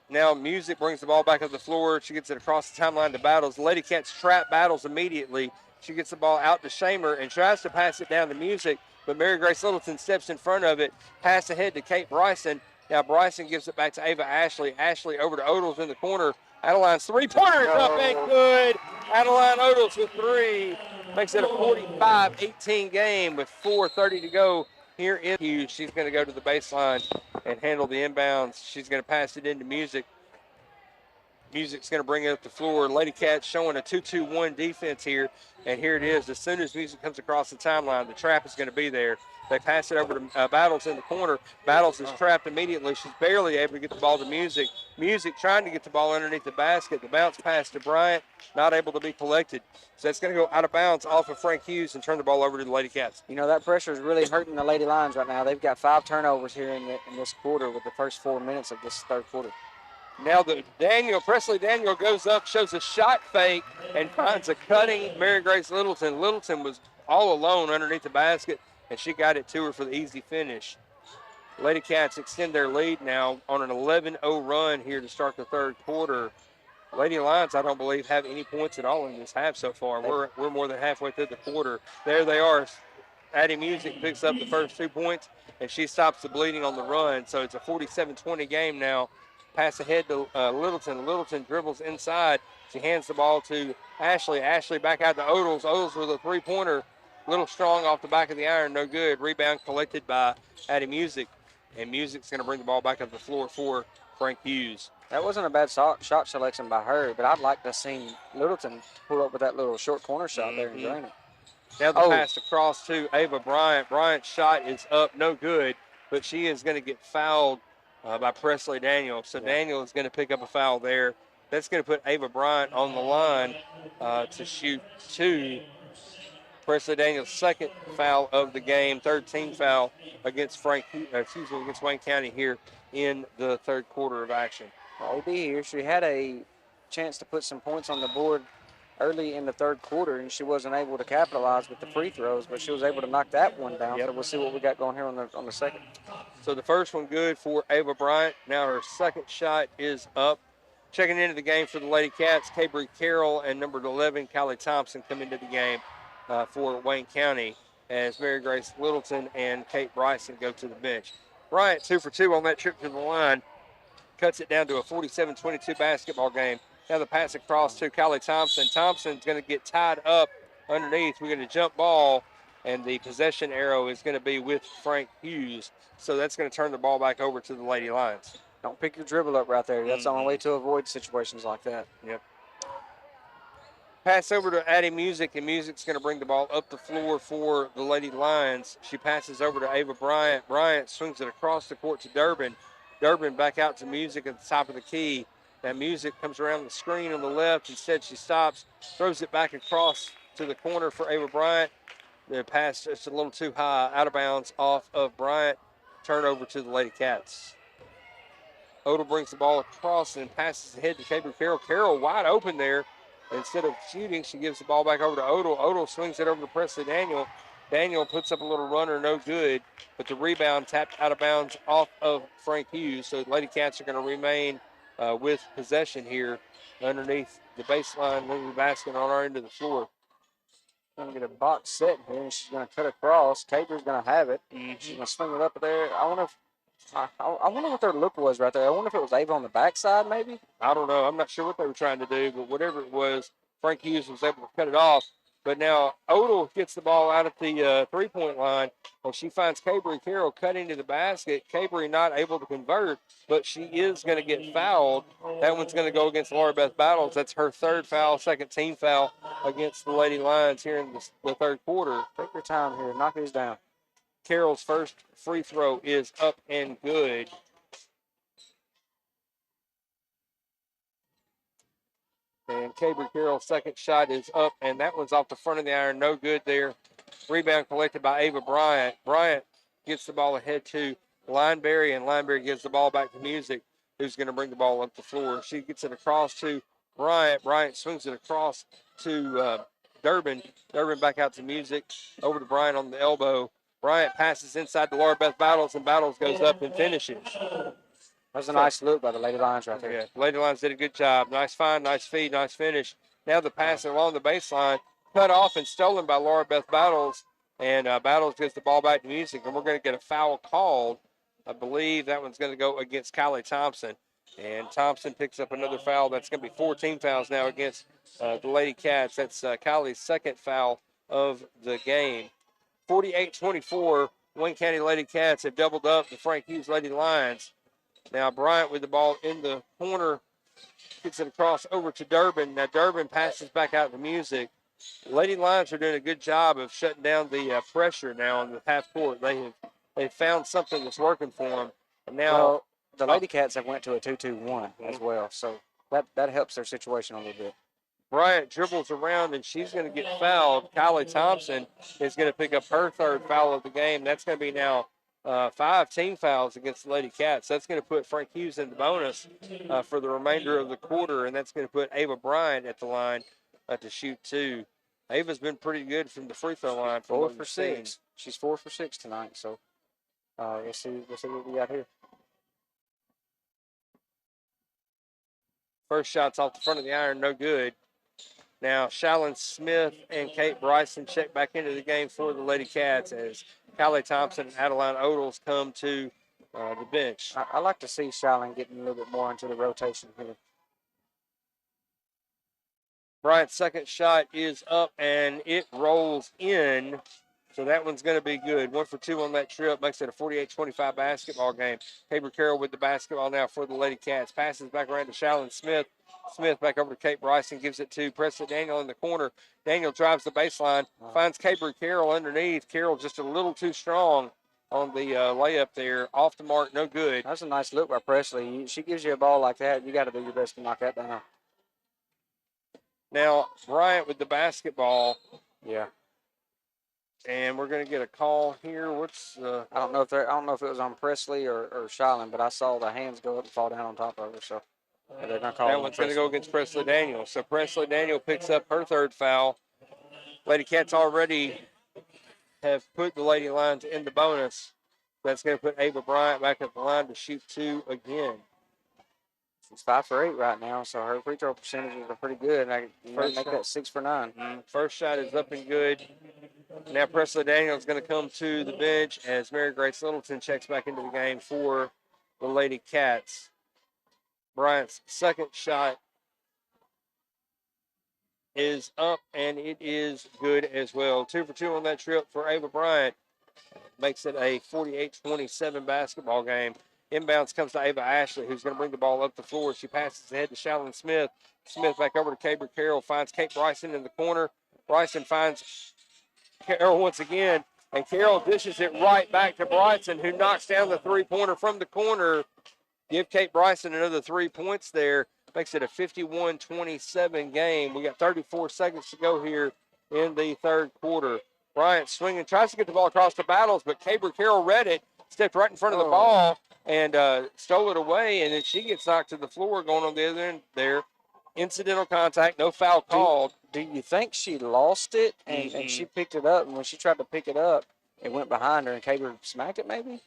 Now Music brings the ball back up the floor. She gets it across the timeline to Battles. The Lady Cats trap Battles immediately. She gets the ball out to Shamer and tries to pass it down to Music, but Mary Grace Littleton steps in front of it. Pass ahead to Kate Bryson. Now Bryson gives it back to Ava Ashley. Ashley over to Odles in the corner. Adeline's three-pointer is up and good. Adeline Odles with 3. Makes it a 45-18 game with 4:30 to go here in Hughes. She's going to go to the baseline and handle the inbounds. She's going to pass it into Music. Music's going to bring it up the floor. Lady Cats showing a 2-2-1 defense here. And here it is. As soon as Music comes across the timeline, the trap is going to be there. They pass it over to Battles in the corner. Battles is trapped immediately. She's barely able to get the ball to Music. Music trying to get the ball underneath the basket. The bounce pass to Bryant, not able to be collected. So that's going to go out of bounds off of Frank Hughes and turn the ball over to the Lady Cats. You know, that pressure is really hurting the Lady Lions right now. They've got 5 turnovers here in this quarter with the first 4 minutes of this third quarter. Now Presley Daniel goes up, shows a shot fake, and finds a cutting Mary Grace Littleton. Littleton was all alone underneath the basket, and she got it to her for the easy finish. Lady Cats extend their lead now on an 11-0 run here to start the third quarter. Lady Lions, I don't believe, have any points at all in this half so far. We're more than halfway through the quarter. There they are. Addie Music picks up the first 2 points, and she stops the bleeding on the run. So it's a 47-20 game now. Pass ahead to Littleton. Littleton dribbles inside. She hands the ball to Ashley. Ashley back out to Odles. Odles with a 3-pointer. Little strong off the back of the iron. No good. Rebound collected by Addie Music. And Music's going to bring the ball back up the floor for Frank Hughes. That wasn't a bad shot selection by her, but I'd like to see Littleton pull up with that little short corner shot there and drain it. Now the pass across to Ava Bryant. Bryant's shot is up. No good. But she is going to get fouled by Presley Daniel. So Daniel is going to pick up a foul there. That's going to put Ava Bryant on the line to shoot 2. Presley Daniel's second foul of the game, third team foul against against Wayne County here in the third quarter of action. OB here, she had a chance to put some points on the board early in the third quarter, and she wasn't able to capitalize with the free throws, but she was able to knock that one down. So we'll see what we got going here on the second. So the first one good for Ava Bryant. Now her second shot is up. Checking into the game for the Lady Cats, Cabry Carroll and number 11, Callie Thompson, come into the game for Wayne County as Mary Grace Littleton and Kate Bryson go to the bench. Bryant 2 for 2 on that trip to the line. Cuts it down to a 47-22 basketball game. Now the pass across to Callie Thompson. Thompson's going to get tied up underneath. We're going to jump ball, and the possession arrow is going to be with Frank Hughes. So that's going to turn the ball back over to the Lady Lions. Don't pick your dribble up right there. That's the only way to avoid situations like that. Yep. Pass over to Addie Music, and Music's going to bring the ball up the floor for the Lady Lions. She passes over to Ava Bryant. Bryant swings it across the court to Durbin. Durbin back out to Music at the top of the key. That Music comes around the screen on the left. Instead, she stops, throws it back across to the corner for Ava Bryant. The pass just a little too high, out of bounds off of Bryant. Turnover to the Lady Cats. Odell brings the ball across and passes ahead to Caber Carroll. Carroll wide open there. Instead of shooting, she gives the ball back over to Odell. Odell swings it over to Presley Daniel. Daniel puts up a little runner, no good. But the rebound tapped out of bounds off of Frank Hughes. So the Lady Cats are going to remain with possession here underneath the baseline, under the basket on our end of the floor. Going to get a box set here, and she's going to cut across. Caper's going to have it. She's going to swing it up there. I wonder what their look was right there. I wonder if it was Ava on the backside, maybe. I don't know. I'm not sure what they were trying to do, but whatever it was, Frank Hughes was able to cut it off. But now Odell gets the ball out at the three-point line, and she finds Cabery Carroll cutting to the basket. Cabery not able to convert, but she is going to get fouled. That one's going to go against Laura Beth Battles. That's her third foul, second team foul against the Lady Lions here in the third quarter. Take your time here. Knock these down. Carroll's first free throw is up and good. And Caber Carroll's second shot is up, and that one's off the front of the iron. No good there. Rebound collected by Ava Bryant. Bryant gets the ball ahead to Lineberry, and Lineberry gives the ball back to Music, who's going to bring the ball up the floor. She gets it across to Bryant. Bryant swings it across to Durbin. Durbin back out to Music. Over to Bryant on the elbow. Bryant passes inside to Laura Beth Battles, and Battles goes up and finishes. That's a nice look by the Lady Lions right there. Yeah, Lady Lions did a good job. Nice find, nice feed, nice finish. Now the pass along the baseline, cut off and stolen by Laura Beth Battles. And Battles gets the ball back to Music, and we're going to get a foul called. I believe that one's going to go against Kylie Thompson. And Thompson picks up another foul. That's going to be 14 fouls now against the Lady Cats. That's Kylie's second foul of the game. 48-24, Wayne County Lady Cats have doubled up the Frank Hughes Lady Lions. Now Bryant with the ball in the corner, gets it across over to Durbin. Now Durbin passes back out to Music. Lady Lions are doing a good job of shutting down the pressure now on the half court. They've found something that's working for them. And now the Lady Cats have went to a 2-2-1 as well, so that helps their situation a little bit. Bryant dribbles around, and she's going to get fouled. Kylie Thompson is going to pick up her third foul of the game. That's going to be now 5 team fouls against the Lady Cats. That's going to put Frank Hughes in the bonus for the remainder of the quarter, and that's going to put Ava Bryant at the line to shoot 2. Ava's been pretty good from the free throw line. 4 for 6. She's 4 for 6 tonight, so we'll see what we got here. First shot's off the front of the iron, no good. Now, Shallon Smith and Kate Bryson check back into the game for the Lady Cats as Kylie Thompson and Adeline Odels come to the bench. I like to see Shallon getting a little bit more into the rotation here. Bryant's second shot is up, and it rolls in. So that one's going to be good. 1 for 2 on that trip. Makes it a 48-25 basketball game. Caber Carroll with the basketball now for the Lady Cats. Passes back around to Shallon Smith. Smith back over to Kate Bryson. Gives it to Presley Daniel in the corner. Daniel drives the baseline. Finds Caber Carroll underneath. Carroll just a little too strong on the layup there. Off the mark, no good. That's a nice look by Presley. She gives you a ball like that, you got to do your best to knock that down. Now, Bryant with the basketball. Yeah. And we're going to get a call here. I don't know if it was on Presley or Shallon, but I saw the hands go up and fall down on top of her. So they're going to call. That one's going to go against Presley Daniel. So Presley Daniel picks up her third foul. Lady Cats already have put the Lady Lions in the bonus. That's going to put Ava Bryant back at the line to shoot 2 again. She's 5 for 8 right now, so her free throw percentages are pretty good. I make that 6 for 9. First shot is up and good. Now Presley Daniel is going to come to the bench as Mary Grace Littleton checks back into the game for the Lady Cats. Bryant's second shot is up, and it is good as well. 2 for 2 on that trip for Ava Bryant. Makes it a 48-27 basketball game. Inbounds comes to Ava Ashley, who's going to bring the ball up the floor. She passes ahead to Shalyn Smith. Smith back over to Caber Carroll, finds Kate Bryson in the corner. Bryson finds Carroll once again, and Carroll dishes it right back to Bryson, who knocks down the three-pointer from the corner. Give Kate Bryson another 3 points there. Makes it a 51-27 game. We got 34 seconds to go here in the third quarter. Bryant swinging, tries to get the ball across the Battles, but Caber Carroll read it, stepped right in front of the ball, and stole it away, and then she gets knocked to the floor going on the other end there. Incidental contact, no foul called. Do you think she lost it and she picked it up, and when she tried to pick it up, it went behind her and Caber smacked it maybe?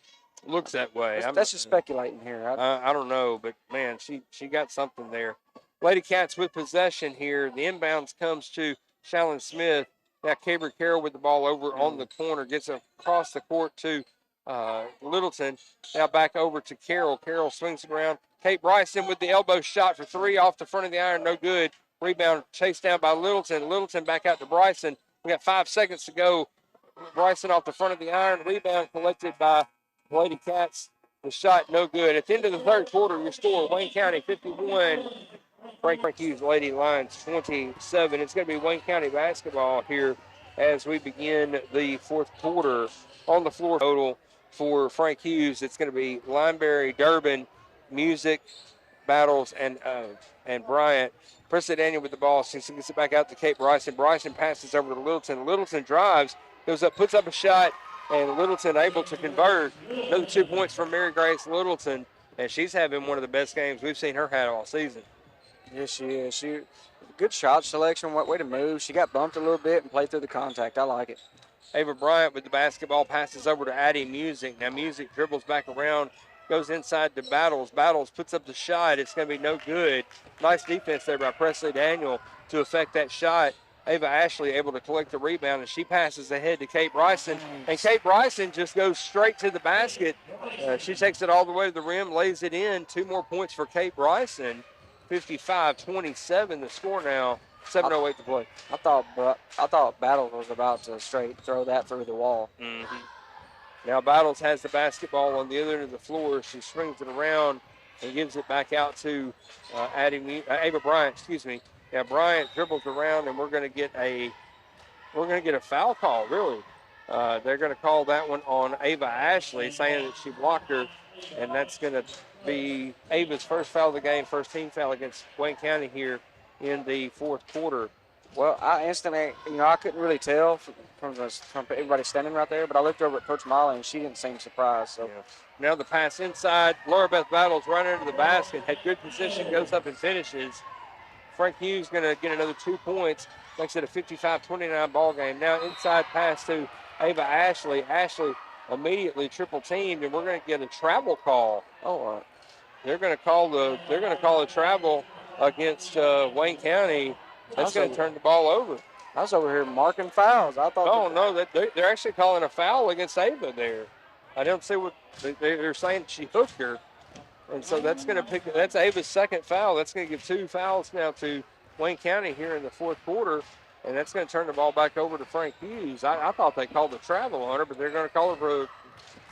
Looks that way. That's just speculating here. I don't know, but, man, she got something there. Lady Cats with possession here. The inbounds comes to Shalyn Smith. Now Caber Carroll with the ball over on the corner. Gets across the court to Littleton. Now back over to Carroll. Carroll swings it around. Kate Bryson with the elbow shot for three off the front of the iron. No good. Rebound chased down by Littleton. Littleton back out to Bryson. We got 5 seconds to go. Bryson off the front of the iron. Rebound collected by Lady Cats. The shot no good. At the end of the third quarter, your score, Wayne County 51, Frank Hughes Lady Lions 27. It's going to be Wayne County basketball here as we begin the fourth quarter. On the floor total for Frank Hughes, it's going to be Lineberry, Durbin, Music, Battles, and Bryant. Presley Daniel with the ball. She gets it back out to Kate Bryson. Bryson passes over to Littleton. Littleton drives, goes up, puts up a shot, and Littleton able to convert. Another 2 points from Mary Grace Littleton, and she's having one of the best games we've seen her have all season. Yes, she is. Good shot selection, way to move. She got bumped a little bit and played through the contact. I like it. Ava Bryant with the basketball passes over to Addie Music. Now Music dribbles back around, goes inside to Battles. Battles puts up the shot. It's going to be no good. Nice defense there by Presley Daniel to affect that shot. Ava Ashley able to collect the rebound, and she passes ahead to Kate Bryson. And Kate Bryson just goes straight to the basket. She takes it all the way to the rim, lays it in. 2 more points for Kate Bryson. 55-27 the score now. 7:08 to play. I thought Battles was about to straight throw that through the wall. Now Battles has the basketball on the other end of the floor. She swings it around and gives it back out to Ava Bryant. Excuse me. Now Bryant dribbles around, and we're going to get a foul call. Really, they're going to call that one on Ava Ashley, saying that she blocked her, and that's going to be Ava's first foul of the game, first team foul against Wayne County here in the fourth quarter. Well, I instantly, I couldn't really tell from everybody standing right there, but I looked over at Coach Molly, and she didn't seem surprised. So Now the pass inside. Laura Beth Battles right into the basket, had good position, goes up and finishes. Frank Hughes going to get another 2 points, makes it a 55-29 ball game. Now inside pass to Ava Ashley. Ashley immediately triple teamed, and we're going to get a travel call. They're going to call a travel against Wayne County. That's going to turn the ball over. I was over here marking fouls. I thought. No, they're actually calling a foul against Ava there. I don't see what they're saying. She hooked her, and so that's Ava's second foul. That's going to give 2 fouls now to Wayne County here in the fourth quarter, and that's going to turn the ball back over to Frank Hughes. I thought they called a travel on her, but they're going to call her for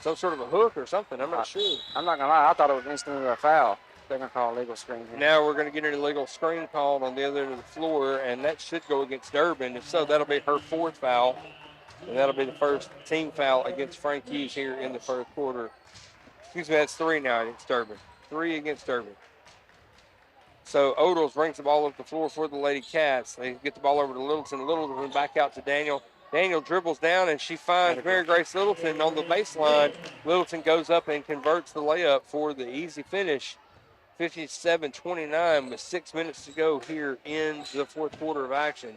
some sort of a hook or something. I'm not sure. I'm not going to lie. I thought it was instantly a foul. They're going to call a legal screen here. Now we're going to get an illegal screen called on the other end of the floor, and that should go against Durbin. If so, that'll be her 4th foul, and that'll be the first team foul against Frank Hughes here in the first quarter. Excuse me, that's 3 now against Durbin. 3 against Durbin. So Odals brings the ball up the floor for the Lady Cats. They get the ball over to Littleton. Littleton back out to Daniel. Daniel dribbles down, and she finds Mary Grace Littleton on the baseline. Littleton goes up and converts the layup for the easy finish. 57-29 with 6 minutes to go here in the fourth quarter of action.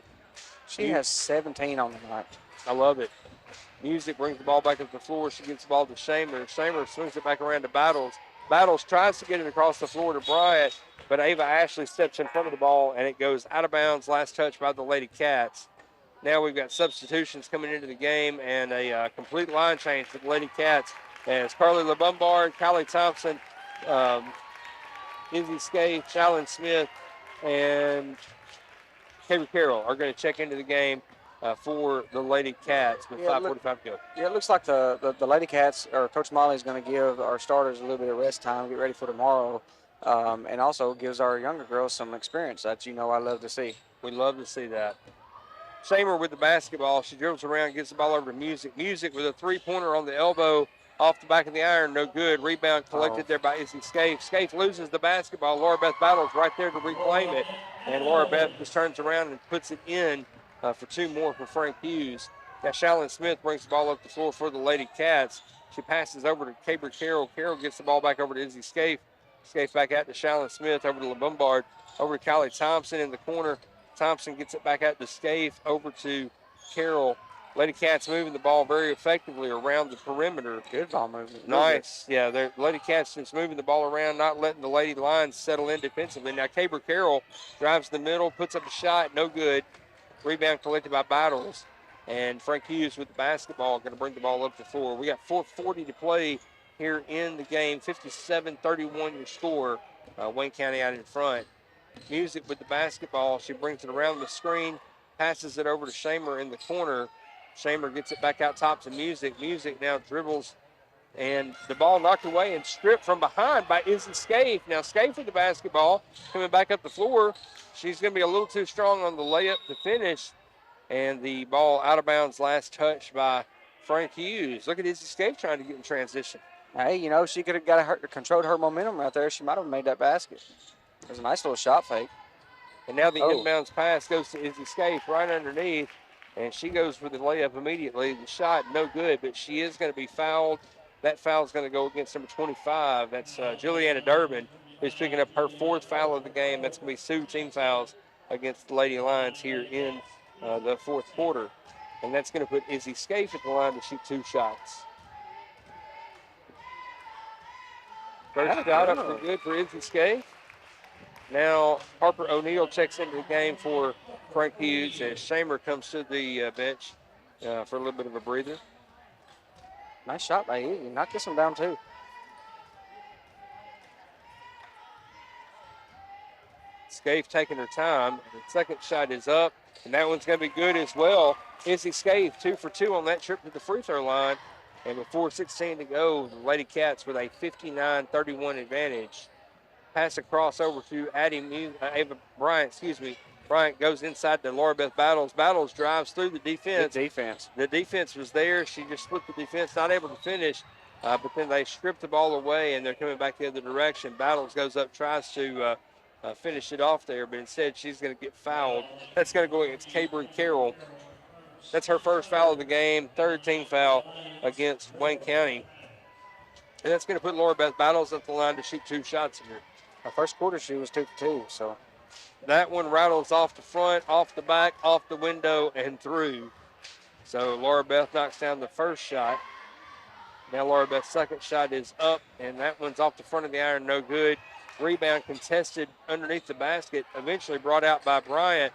She has 17 on the night. I love it. Music brings the ball back up the floor. She gets the ball to Shamer. Shamer swings it back around to Battles. Battles tries to get it across the floor to Bryant, but Ava Ashley steps in front of the ball, and it goes out of bounds. Last touch by the Lady Cats. Now we've got substitutions coming into the game and a complete line change for the Lady Cats as Carly LeBombard, Kylie Thompson, Izzy Skate, Shalyn Smith, and Caber Carroll are going to check into the game. for the Lady Cats with 5:45 to go. Yeah, it looks like the Lady Cats, or Coach Molly, is going to give our starters a little bit of rest time, get ready for tomorrow, and also gives our younger girls some experience that I love to see. We love to see that. Shamer with the basketball. She dribbles around, gets the ball over to Music. Music with a three-pointer on the elbow off the back of the iron. No good. Rebound collected there by Izzy Scaife. Scaife loses the basketball. Laura Beth Battles right there to reclaim it. And Laura Beth just turns around and puts it in for two more for Frank Hughes. Now Shallon Smith brings the ball up the floor for the Lady Cats. She passes over to Caber Carroll. Carroll gets the ball back over to Izzy Scaife. Scaife back out to Shallon Smith, over to LeBombard, over to Kylie Thompson in the corner. Thompson gets it back out to Scaife, over to Carroll. Lady Cats moving the ball very effectively around the perimeter. Good ball movement. Nice. Yeah, the Lady Cats just moving the ball around, not letting the Lady Lions settle in defensively. Now Caber Carroll drives the middle, puts up a shot, no good. Rebound collected by Battles. And Frank Hughes with the basketball, going to bring the ball up the floor. We got 4:40 to play here in the game. 57-31 your score. Wayne County out in front. Music with the basketball. She brings it around the screen, passes it over to Shamer in the corner. Shamer gets it back out top to Music. Music now dribbles, and the ball knocked away and stripped from behind by Izzy Scaife. Now Scaife with the basketball, coming back up the floor. She's going to be a little too strong on the layup to finish, and the ball out of bounds, last touch by Frank Hughes. Look at Izzy Scaife trying to get in transition. Hey, she could have controlled her momentum right there. She might have made that basket. It was a nice little shot fake. And now the inbounds pass goes to Izzy Scaife right underneath, and she goes for the layup immediately. The shot, no good, but she is going to be fouled. That foul is going to go against number 25. That's Juliana Durbin, who's picking up her fourth foul of the game. That's going to be 2 team fouls against the Lady Lions here in the fourth quarter. And that's going to put Izzy Scaife at the line to shoot 2 shots. First shot up for good for Izzy Scaife. Now Harper O'Neill checks into the game for Frank Hughes as Shamer comes to the bench for a little bit of a breather. Nice shot by Izzy. Knock this one down too. Scaife taking her time. The second shot is up, and that one's going to be good as well. Izzy Scaife 2 for 2 on that trip to the free throw line. And with 4:16 to go, the Lady Cats with a 59-31 advantage. Pass across over to Ava Bryant, Bryant goes inside to Laura Beth Battles. Battles drives through the defense. Good defense. The defense was there. She just split the defense, not able to finish. But then they stripped the ball away, and they're coming back the other direction. Battles goes up, tries to finish it off there, but instead she's going to get fouled. That's going to go against Caber Carroll. That's her first foul of the game, third team foul against Wayne County. And that's going to put Laura Beth Battles at the line to shoot 2 shots here. Her first quarter she was 2 for 2, so. That one rattles off the front, off the back, off the window, and through. So Laura Beth knocks down the first shot. Now Laura Beth's second shot is up, and that one's off the front of the iron, no good. Rebound contested underneath the basket, eventually brought out by Bryant.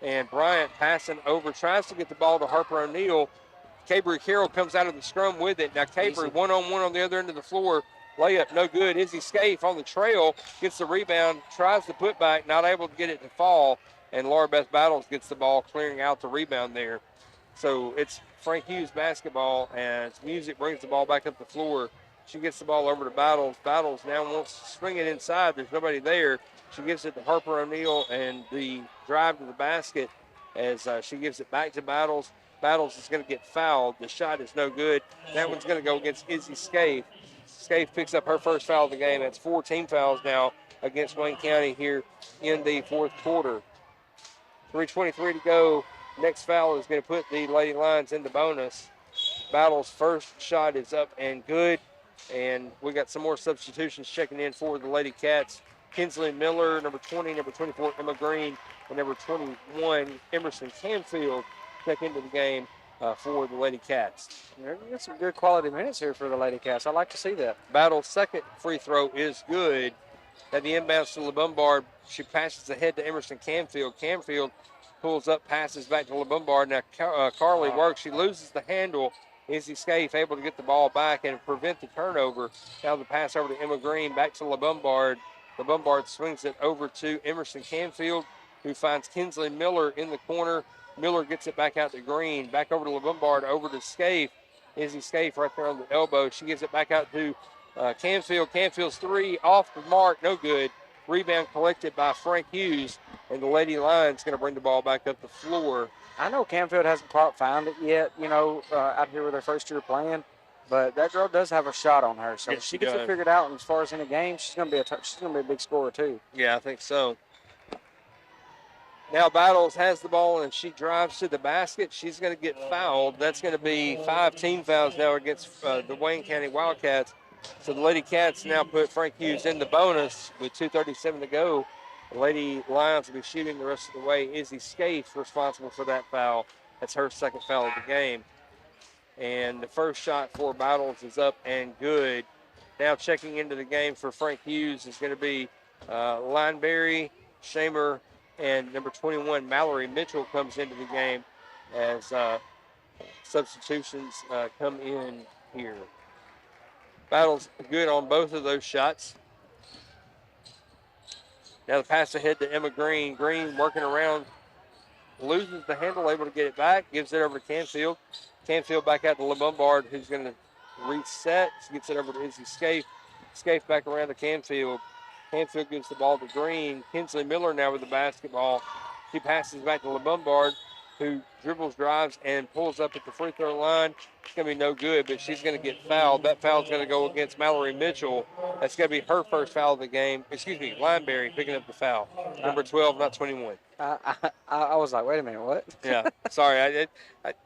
And Bryant passing over, tries to get the ball to Harper O'Neill. Caber Carroll comes out of the scrum with it. Now Caber one-on-one on the other end of the floor. Layup, no good. Izzy Scaife on the trail, gets the rebound, tries to put back, not able to get it to fall. And Laura Beth Battles gets the ball, clearing out the rebound there. So it's Frank Hughes basketball as Music brings the ball back up the floor. She gets the ball over to Battles. Battles now wants to swing it inside. There's nobody there. She gives it to Harper O'Neill, and the drive to the basket as she gives it back to Battles. Battles is going to get fouled. The shot is no good. That one's going to go against Izzy Scaife. Scaife picks up her first foul of the game. That's 4 team fouls now against Wayne County here in the fourth quarter. 3:23 to go. Next foul is going to put the Lady Lions in the bonus. Battles' first shot is up and good. And we got some more substitutions checking in for the Lady Cats. Kinsley Miller, number 20, number 24, Emma Green, and number 21, Emerson Canfield, check into the game for the Lady Cats. They're getting some good quality minutes here for the Lady Cats. I like to see that. Battle's second free throw is good. At the inbounds to LeBombard, she passes ahead to Emerson Canfield. Canfield pulls up, passes back to LeBombard. Now Carly works. She loses the handle. Izzy Scaife able to get the ball back and prevent the turnover. Now the pass over to Emma Green, back to LeBombard. LeBombard swings it over to Emerson Canfield, who finds Kinsley Miller in the corner. Miller gets it back out to Green, back over to LeBombard, over to Scaife. Izzy Scaife right there on the elbow. She gives it back out to Canfield. Canfield's three off the mark, no good. Rebound collected by Frank Hughes, and the Lady Lions going to bring the ball back up the floor. I know Camfield hasn't quite found it yet, out here with her first year playing, but that girl does have a shot on her. So Yes, if she she gets it does. figured out, and as far as in the game, she's gonna be a big scorer too. Yeah, I think so. Now Battles has the ball and she drives to the basket. She's going to get fouled. That's going to be 5 team fouls now against the Wayne County Wildcats. So the Lady Cats now put Frank Hughes in the bonus with 2:37 to go. The Lady Lions will be shooting the rest of the way. Izzy Scaife responsible for that foul. That's her second foul of the game. And the first shot for Battles is up and good. Now checking into the game for Frank Hughes is going to be Lineberry, Shamer, and number 21, Mallory Mitchell, comes into the game as substitutions come in here. Battles good on both of those shots. Now the pass ahead to Emma Green. Green working around, loses the handle, able to get it back, gives it over to Canfield. Canfield back out to LeBombard, who's going to reset. Gets it over to Izzy Scaife. Scaife back around to Canfield. Canfield gives the ball to Green. Kinsley Miller now with the basketball. She passes back to LeBombard, who dribbles, drives, and pulls up at the free throw line. It's going to be no good, but she's going to get fouled. That foul's going to go against Mallory Mitchell. That's going to be her first foul of the game. Excuse me, Lineberry picking up the foul. Number 12, not 21. I was like, wait a minute, what? Yeah, sorry. At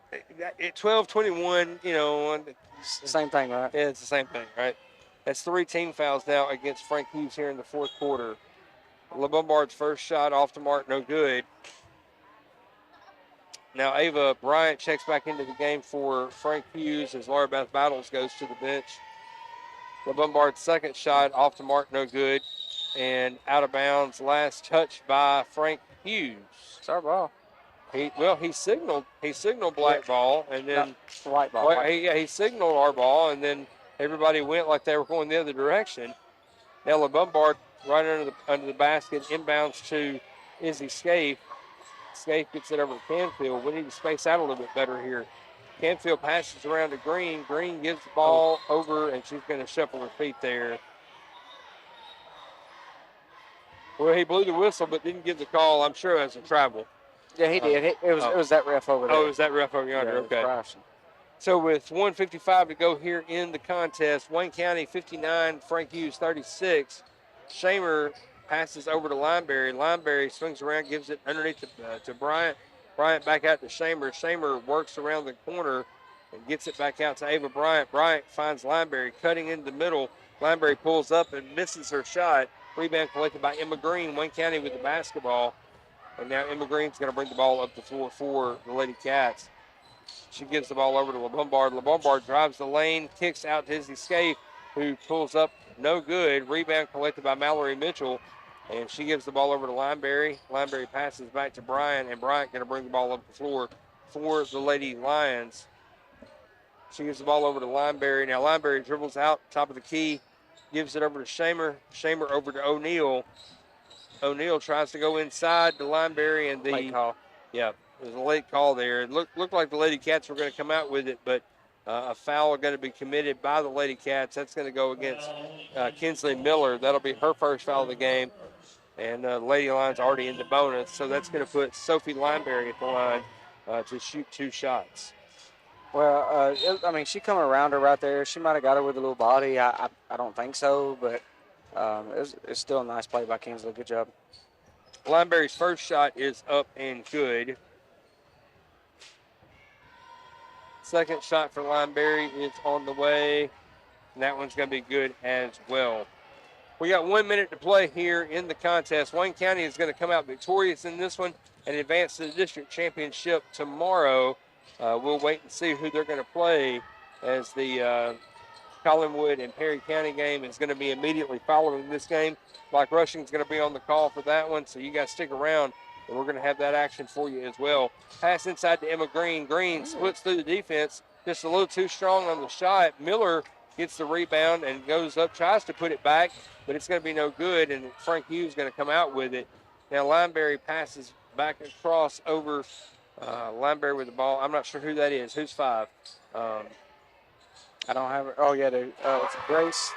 12-21, Same thing, right? yeah, it's the same thing, right? That's 3 team fouls now against Frank Hughes here in the fourth quarter. LeBombard's first shot off the mark, no good. Now Ava Bryant checks back into the game for Frank Hughes as Laura Beth Battles goes to the bench. LeBombard's second shot off the mark, no good. And out of bounds, last touch by Frank Hughes. It's our ball. He signaled black ball, and then White ball. he signaled our ball, and then everybody went like they were going the other direction. Now LeBombard right under the basket, inbounds to Izzy Scaife. Scaife gets it over to Canfield. We need to space out a little bit better here. Canfield passes around to Green. Green gives the ball over, and she's going to shuffle her feet there. Well, he blew the whistle, but didn't give the call. I'm sure as a travel. Yeah, he did. It was that ref over there. Oh, is that ref over yonder? Yeah, okay. Bryson. So with 1:55 to go here in the contest, Wayne County 59, Frank Hughes 36. Shamer passes over to Lineberry. Lineberry swings around, gives it underneath to Bryant. Bryant back out to Shamer. Shamer works around the corner and gets it back out to Ava Bryant. Bryant finds Lineberry cutting in the middle. Lineberry pulls up and misses her shot. Rebound collected by Emma Green. Wayne County with the basketball. And now Emma Green's going to bring the ball up the floor for the Lady Cats. She gives the ball over to LeBombard. LeBombard drives the lane, kicks out to Izzy Scaife, who pulls up no good. Rebound collected by Mallory Mitchell, and she gives the ball over to Lineberry. Lineberry passes back to Bryant, and Bryant going to bring the ball up the floor for the Lady Lions. She gives the ball over to Lineberry. Now Lineberry dribbles out, top of the key, gives it over to Shamer. Shamer over to O'Neal. O'Neal tries to go inside to Lineberry, and Late call. Yeah, it was a late call there. It looked like the Lady Cats were going to come out with it, but a foul going to be committed by the Lady Cats. That's going to go against Kinsley Miller. That'll be her first foul of the game, and the Lady Lions already in the bonus, so that's going to put Sophie Lineberry at the line to shoot 2 shots. Well, she coming around her right there. She might have got her with a little body. I don't think so, but it's still a nice play by Kinsley. Good job. Lineberry's first shot is up and good. Second shot for Lineberry is on the way, and that one's going to be good as well. We got 1 minute to play here in the contest. Wayne County is going to come out victorious in this one and advance to the district championship tomorrow. We'll wait and see who they're going to play, as the Collinwood and Perry County game is going to be immediately following this game. Mike Rushing is going to be on the call for that one, so you guys stick around, and we're going to have that action for you as well. Pass inside to Emma Green. Green splits through the defense, just a little too strong on the shot. Miller gets the rebound and goes up, tries to put it back, but it's going to be no good, and Frank Hughes is going to come out with it. Now Lineberry passes back across over Lineberry with the ball. I'm not sure who that is. Who's 5? I don't have it. Oh, yeah, it's Grace.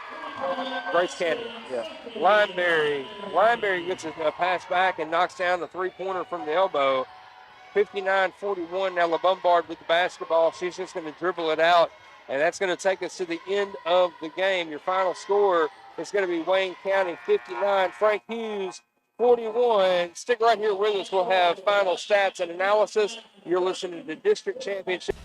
Grace Cannon. Yeah. Lineberry gets a pass back and knocks down the three-pointer from the elbow. 59-41. Now LaBombard with the basketball. She's just going to dribble it out, and that's going to take us to the end of the game. Your final score is going to be Wayne County 59, Frank Hughes 41. Stick right here with us. We'll have final stats and analysis. You're listening to District Championship.